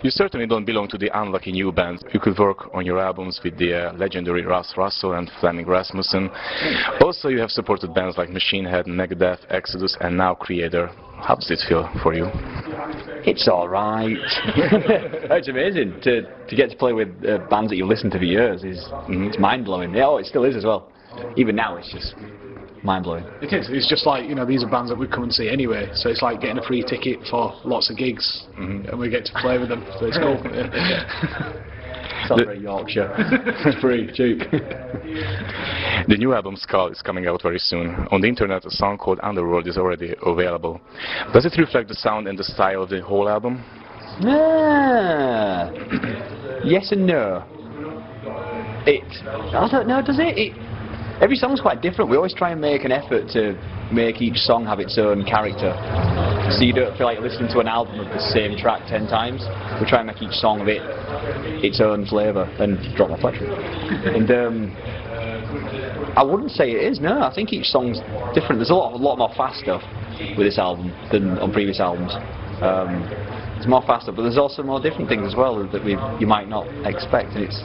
You certainly don't belong to the unlucky new bands. You could work on your albums with the legendary Russ Russell and Flemming Rasmussen. Also, you have supported bands like Machine Head, Megadeth, Exodus, and now Creator. How does it feel for you? It's alright. It's amazing to get to play with bands that you've listened to for years. It's mind-blowing. Yeah, it still is as well. Even now, it's just mind-blowing. It is. It's just like, you know, these are bands that we come and see anyway, so it's like getting a free ticket for lots of gigs, and we get to play with them, so it's cool. Sounds very Yorkshire. It's free, cheap. The new album Skull is coming out very soon. On the internet, a song called Underworld is already available. Does it reflect the sound and the style of the whole album? Yes and no. I don't know, does it? Every song's quite different. We always try and make an effort to make each song have its own character, so you don't feel like you're listening to an album of the same track 10 times. We try and make each song of its own flavour and drop my flexion. And I wouldn't say it is, no. I think each song's different. There's a lot more fast stuff with this album than on previous albums. It's more fast stuff, but there's also more different things as well that you might not expect, and it's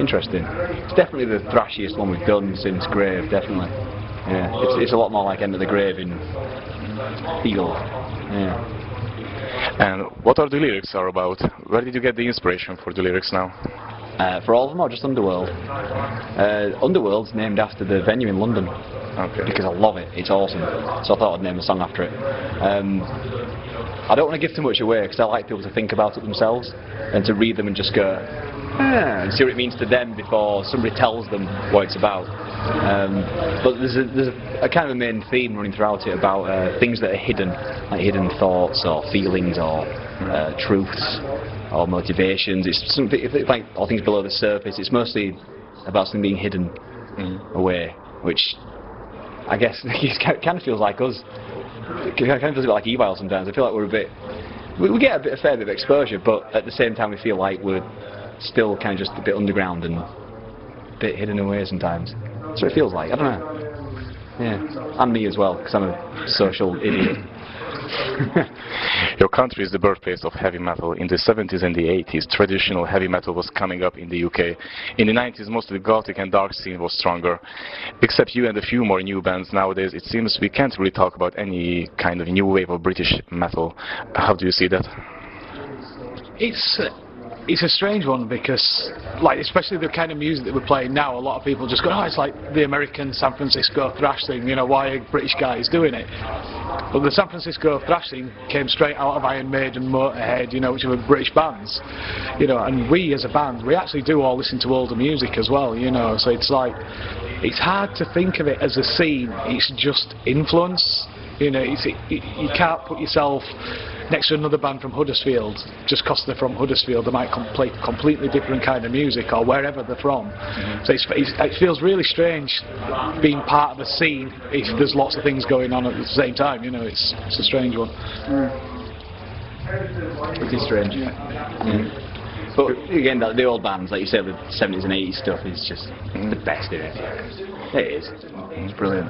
interesting. It's definitely the thrashiest one we've done since Grave, definitely. Yeah, it's a lot more like End of the Grave in feel. Yeah. And what are the lyrics are about? Where did you get the inspiration for the lyrics now? For all of them, or just Underworld? Underworld's named after the venue in London. Okay. Because I love it. It's awesome. So I thought I'd name a song after it. I don't want to give too much away because I like people to think about it themselves and to read them and just go, and see what it means to them before somebody tells them what it's about. But there's a kind of a main theme running throughout it about things that are hidden, like hidden thoughts or feelings or truths or motivations. It's something like all things below the surface. It's mostly about something being hidden away, which I guess it kind of feels like us. It kind of feels a bit like Evile sometimes. I feel like we're a bit, we get a fair bit of exposure, but at the same time we feel like we're still kind of just a bit underground and a bit hidden away sometimes. That's what it feels like. I don't know. Yeah, and me as well, because I'm a social idiot. Your country is the birthplace of heavy metal. In the 70s and the 80s, traditional heavy metal was coming up in the UK. In the 90s, mostly the gothic and dark scene was stronger. Except you and a few more new bands nowadays, it seems we can't really talk about any kind of new wave of British metal. How do you see that? It's a strange one because, like, especially the kind of music that we're playing now, a lot of people just go, oh, it's like the American San Francisco thrash thing, you know, why are British guys doing it? But the San Francisco thrash thing came straight out of Iron Maiden, Motorhead, you know, which were British bands, you know, and we as a band, we actually do all listen to older music as well, you know, so it's like, it's hard to think of it as a scene, it's just influence, you know, you can't put yourself next to another band from Huddersfield just because they're from Huddersfield. They might play completely different kind of music or wherever they're from. So it feels really strange being part of a scene if there's lots of things going on at the same time, you know, it's a strange one. It is strange. But again, the old bands, like you said, the 70s and 80s stuff is just the best in it. It is. It's brilliant.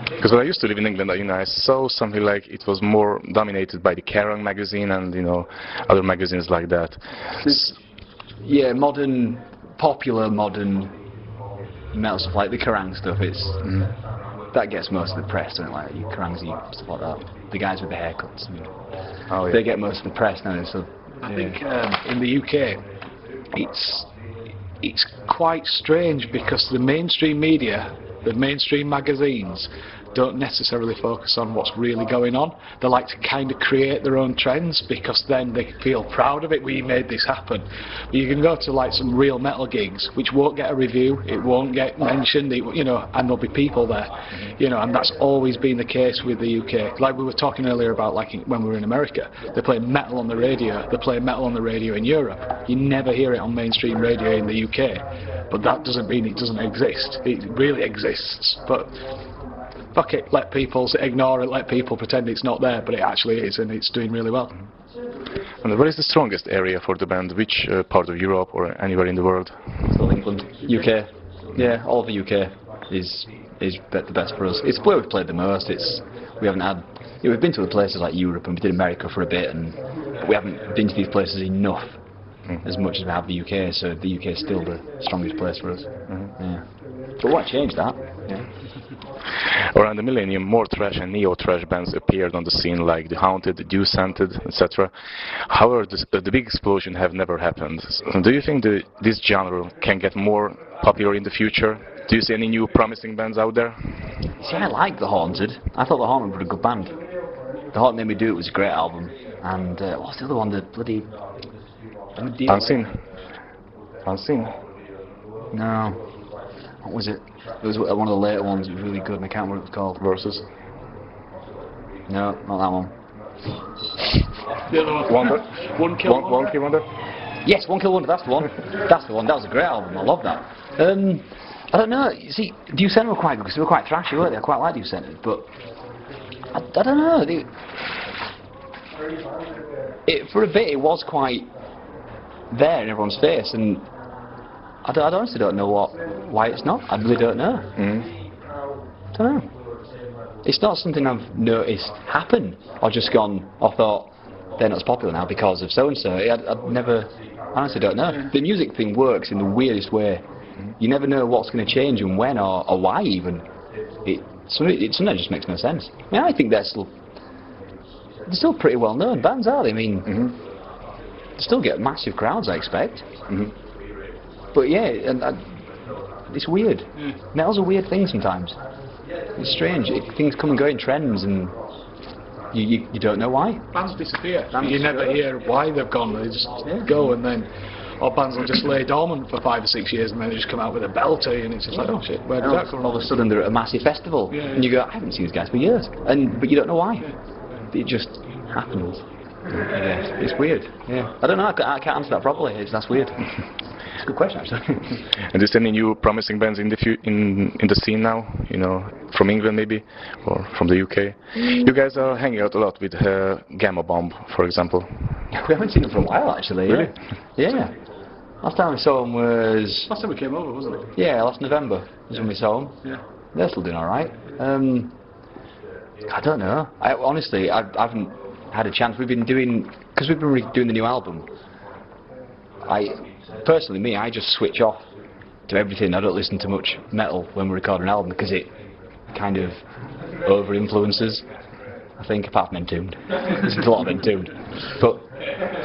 Because when I used to live in England, you know, I saw something like it was more dominated by the Kerrang magazine and, you know, other magazines like that. Yeah, popular modern metal stuff, like the Kerrang stuff, that gets most of the press, don't it? Like your Kerrangs and stuff like that. The guys with the haircuts, they get most of the press now. So I think in the UK, it's quite strange because the mainstream media, the mainstream magazines, don't necessarily focus on what's really going on. They like to kind of create their own trends because then they feel proud of it. We made this happen. But you can go to like some real metal gigs which won't get a review, it won't get mentioned, you know, and there'll be people there, you know, and that's always been the case with the UK. Like we were talking earlier about, like when we were in America, they play metal on the radio. They play metal on the radio in Europe. You never hear it on mainstream radio in the UK, but that doesn't mean it doesn't exist. It really exists, but fuck it, let people ignore it, let people pretend it's not there, but it actually is, and it's doing really well. And what is the strongest area for the band? Which part of Europe or anywhere in the world? Still England. UK. Yeah, all of the UK is is the best for us. It's where we've played the most. We haven't had. We've been to the places like Europe and we did America for a bit, but we haven't been to these places enough, as much as we have the UK. So the UK is still the strongest place for us. Yeah. But what changed that? Yeah. Around the millennium, more thrash and neo-thrash bands appeared on the scene, like The Haunted, The Dew-Scented, etc. However, the big explosion have never happened. So do you think this genre can get more popular in the future? Do you see any new promising bands out there? See, I like The Haunted. I thought The Haunted were a good band. The Haunted Made Me Do It was a great album. And what's the other one? The bloody... Unseen. Unseen. No. What was it? It was one of the later ones. It was really good, and I can't remember what it was called. Versus? No, not that one. The other one. Wonder? One Kill Wonder. One Kill Wonder? Yes, One Kill Wonder, that's the one. That's the one. That was a great album. I love that. I don't know. You see, Dew-Scented were quite good because they were quite thrashy, weren't they? I quite like Dew-Scented, but I don't know. For a bit, it was quite there in everyone's face, and I honestly don't know why it's not. I really don't know. I don't know. It's not something I've noticed happen or just gone, I thought they're not as popular now because of so and so. I'd never, I honestly don't know. The music thing works in the weirdest way. You never know what's going to change and when or why even. It sometimes just makes no sense. I mean, I think they're still pretty well known bands, are they? I mean, they still get massive crowds, I expect. But yeah, it's weird. Metal's a weird thing sometimes. It's strange. Things come and go in trends, and you don't know why. Bands disappear. You never hear why they've gone. They just go, and then or bands will just lay dormant for 5 or 6 years, and then they just come out with a belter, and it's just like, oh shit, where did that come from? All of a sudden they're at a massive festival, and you go, I haven't seen these guys for years, but you don't know why. It just happens. It's weird. Yeah. I don't know. I can't answer that properly. That's weird. It's a good question, actually. And is there any new promising bands in the scene now? You know, from England maybe, or from the UK? You guys are hanging out a lot with Gamma Bomb, for example. We haven't seen them for a while, actually. Really? Yeah. Last time we saw them was... Last time we came over, wasn't it? Yeah, last November was when we saw them. Yeah. They're still doing all right. I don't know. Honestly, I haven't had a chance. We've been doing... Because we've been doing the new album. Personally, I just switch off to everything. I don't listen to much metal when we record an album because it kind of over-influences, I think, apart from Entombed. There's a lot of Entombed. But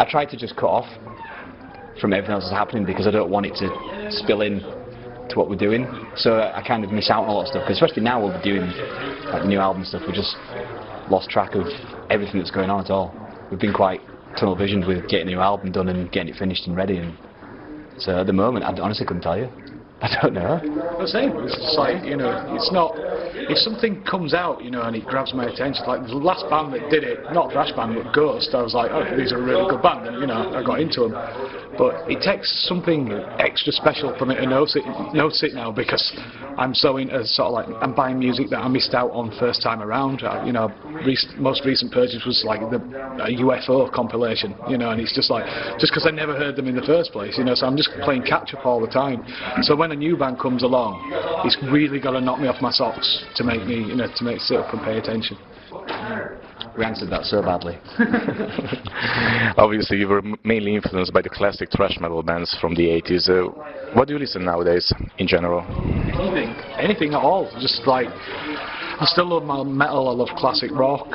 I try to just cut off from everything else that's happening because I don't want it to spill in to what we're doing. So I kind of miss out on a lot of stuff, because especially now we'll be doing like the new album stuff, we just lost track of everything that's going on at all. We've been quite tunnel visioned with getting a new album done and getting it finished and ready, and so at the moment I honestly couldn't tell you. I don't know. The same. It's just like, you know, it's not. If something comes out, you know, and it grabs my attention, like the last band that did it, not thrash band but Ghost, I was like, oh, these are a really good band, and you know, I got into them. But it takes something extra special for me to notice it now, because I'm so into sort of like, I'm buying music that I missed out on first time around. You know, most recent purchase was like a UFO compilation, you know, and it's just like, just because I never heard them in the first place, you know, so I'm just playing catch up all the time. So when a new band comes along, it's really got to knock me off my socks to make me, you know, to make sit up and pay attention. We answered that so badly. Obviously, you were mainly influenced by the classic thrash metal bands from the 80s. What do you listen nowadays, in general? Anything at all. Just like, I still love my metal, I love classic rock.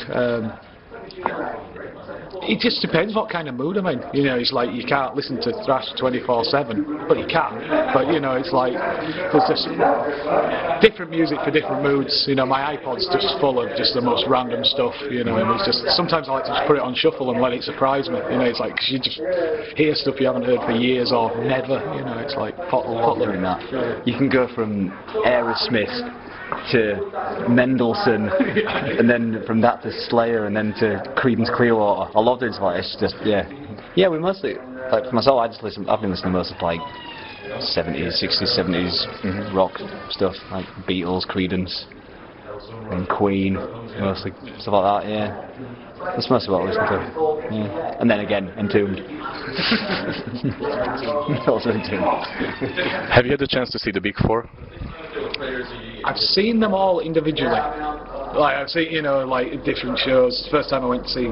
It just depends what kind of mood I'm in. You know, it's like you can't listen to thrash 24/7, but you can. But you know, it's like there's just different music for different moods. You know, my iPod's just full of just the most random stuff. You know, and it's just sometimes I like to just put it on shuffle and let it surprise me. You know, it's like 'cause you just hear stuff you haven't heard for years or never. You know, it's like Potler in that. You can go from Aerosmith to Mendelssohn, and then from that to Slayer, and then to Creedence Clearwater. I love this. Like, it's just yeah. We mostly, like for myself, I've been listening most of like 70s, 60s, 70s rock stuff, like Beatles, Creedence, and Queen, mostly stuff like that. Yeah, that's mostly what I listen to. Yeah, and then again, Entombed. Also Entombed. Have you had the chance to see the Big Four? I've seen them all individually. Like I've seen, like different shows. First time I went to see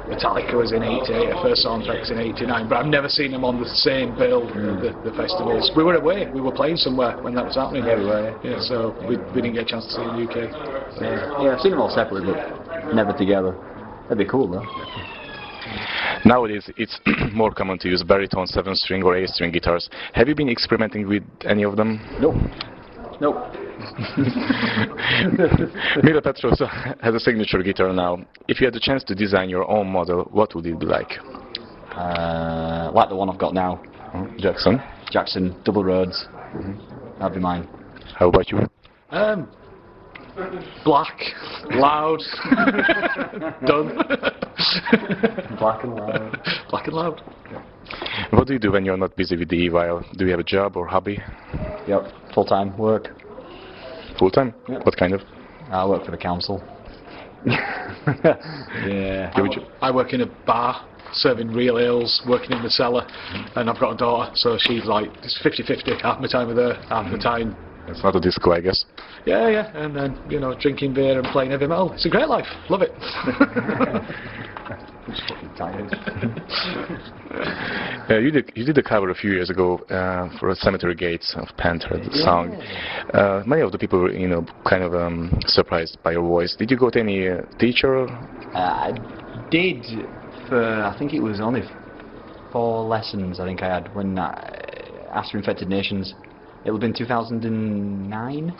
Metallica was in '88. Our first soundtrack was in '89. But I've never seen them on the same bill. The festivals. We were away. We were playing somewhere when that was happening. Yeah, we were. Yeah, so we didn't get a chance to see in the UK. Yeah, I've seen them all separately, but never together. That'd be cool, though. Nowadays, it's more common to use baritone, 7-string or 8-string guitars. Have you been experimenting with any of them? Nope. Nope. Mila Petrosa has a signature guitar now. If you had the chance to design your own model, what would it be like? Like the one I've got now. Jackson? Jackson, double Rhodes. That'd be mine. How about you? Black, loud, done. Black and loud. Black and loud. What do you do when you're not busy with the Evile? Do you have a job or hobby? Yep, full-time work. Full-time? Yep. What kind of? I work for the council. Yeah. I work in a bar, serving real ales, working in the cellar, and I've got a daughter, so she's like, it's 50-50, half my time with her, half the time. It's not a disco, I guess. Yeah, and then, drinking beer and playing heavy metal. It's a great life, love it. You did a cover a few years ago for Cemetery Gates of Panther, the song. Many of the people were, kind of surprised by your voice. Did you go to any teacher? I did for, I think it was only 4 lessons I think I had when after Infected Nations. It would have been 2009?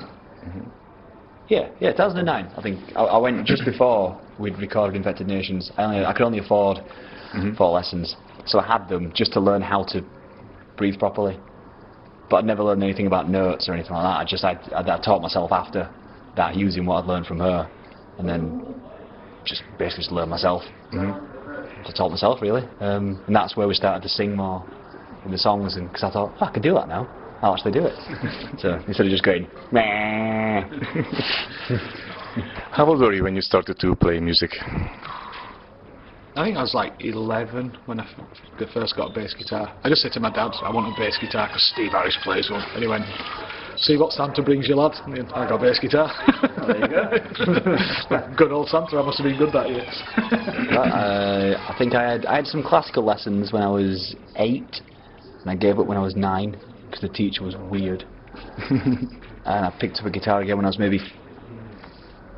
Yeah, 2009. I think I went just before we'd recorded Infected Nations. I could only afford 4 lessons, so I had them just to learn how to breathe properly. But I'd never learned anything about notes or anything like that. I taught myself after that, using what I'd learned from her, and then just basically just learn myself. Just taught myself, really. And that's where we started to sing more in the songs, and because I thought, I can do that now. I'll actually do it. So instead of just going, meh. How old were you when you started to play music? I think I was like 11 when I first got a bass guitar. I just said to my dad, I want a bass guitar because Steve Harris plays one. And he went, see what Santa brings you, lad? And I got a bass guitar. Oh, there you go. Good old Santa, I must have been good that year. I think I had some classical lessons when I was 8, and I gave up when I was 9. Because the teacher was weird. And I picked up a guitar again when I was maybe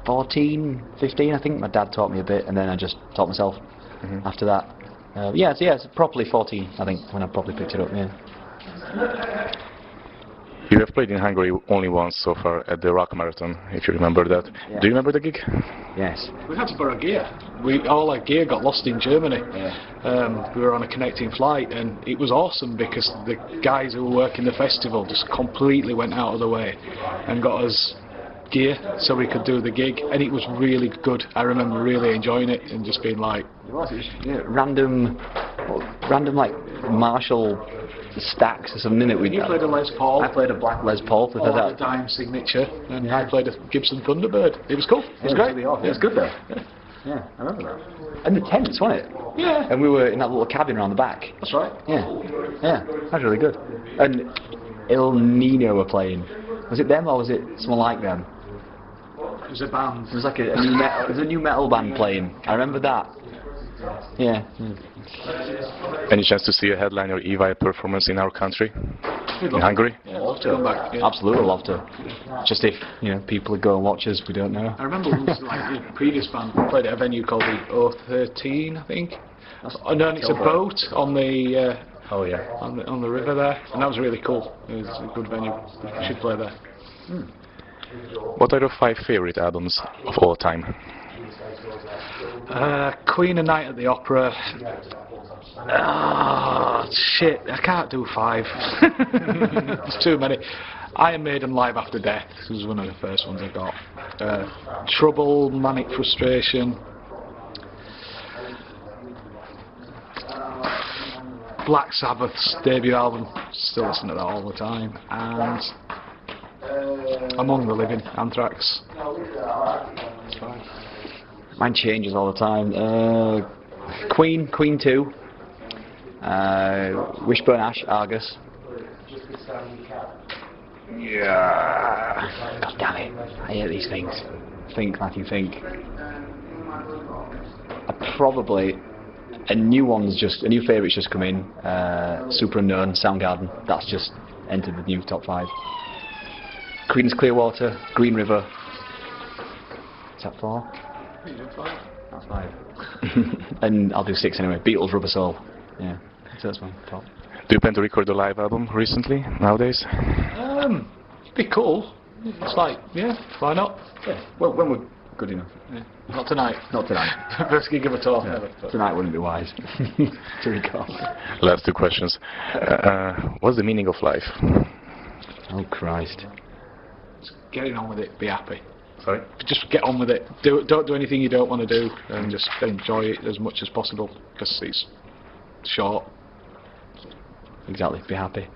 14, 15 I think. My dad taught me a bit, and then I just taught myself after that. It's properly 14 I think when I probably picked it up, yeah. You have played in Hungary only once so far at the Rock Marathon, if you remember that. Yeah. Do you remember the gig? Yes. We had to borrow gear. All our gear got lost in Germany. Yeah. We were on a connecting flight, and it was awesome because the guys who were working the festival just completely went out of the way and got us gear so we could do the gig, and it was really good. I remember really enjoying it and just being like... It was random like Marshall stacks or something in it. You played a Les Paul. I played a black Les Paul. All the dime signature, and I played a Gibson Thunderbird. It was cool. It was great. Really awesome. It was good though. Yeah, I remember that. And the tents, wasn't it? Yeah. And we were in that little cabin around the back. That's right. Yeah, that was really good. And Il Nino were playing. Was it them or was it someone like them? It was a band. It was like a new metal, it was a new metal band playing. I remember that. Yeah. Any chance to see a headliner Evile performance in our country? In Hungary? Yeah, love to come back. Yeah. Absolutely love to. Just if people would go and watch us, we don't know. I remember once, like the previous band played at a venue called the O13, I think. And it's a boat on the Oh yeah. on the river there, and that was really cool. It was a good venue. We should play there. What are your 5 favorite albums of all time? Queen A Night at the Opera. Shit, I can't do 5. There's too many. Iron Maiden Live After Death was one of the first ones I got. Trouble, Manic Frustration. Black Sabbath's debut album, still listen to that all the time. And Among the Living, Anthrax. Mine changes all the time. Queen 2. Wishbone Ash, Argus. Yeah. God damn it. I hate these things. Think, Matthew, think. Probably a new favourite's just come in. Super Unknown, Soundgarden. That's just entered the new top 5. Creedence Clearwater, Green River. Is that 4? That's 5. And I'll do 6 anyway. Beatles, Rubber Soul. Yeah, so that's my top. Do you plan to record a live album recently, nowadays? It'd be cool. It's like, yeah, why not? Yeah, well, when we're good enough. Yeah. Not tonight. Not tonight. First gig of a tour. Yeah. Tonight wouldn't be wise to record. Last 2 questions. What's the meaning of life? Oh Christ. Just getting on with it, be happy. Sorry? Just get on with it. Don't do anything you don't want to do, and just enjoy it as much as possible, because it's short. Exactly, be happy.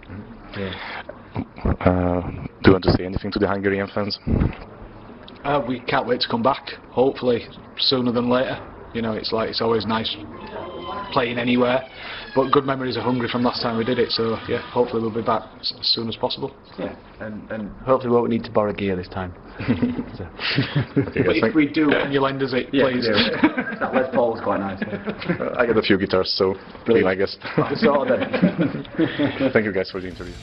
Yeah. Do you want to say anything to the Hungarian fans? We can't wait to come back, hopefully sooner than later. You know, it's always nice playing anywhere, but good memories of Hungary from last time we did it, so yeah, hopefully we'll be back as soon as possible. Yeah, and hopefully we won't need to borrow gear this time. So. Okay, but if we do, can you lend us it, please? Yeah. That Les Paul was quite nice. I got a few guitars, so brilliant, I guess. Sort of then. Thank you guys for the interview.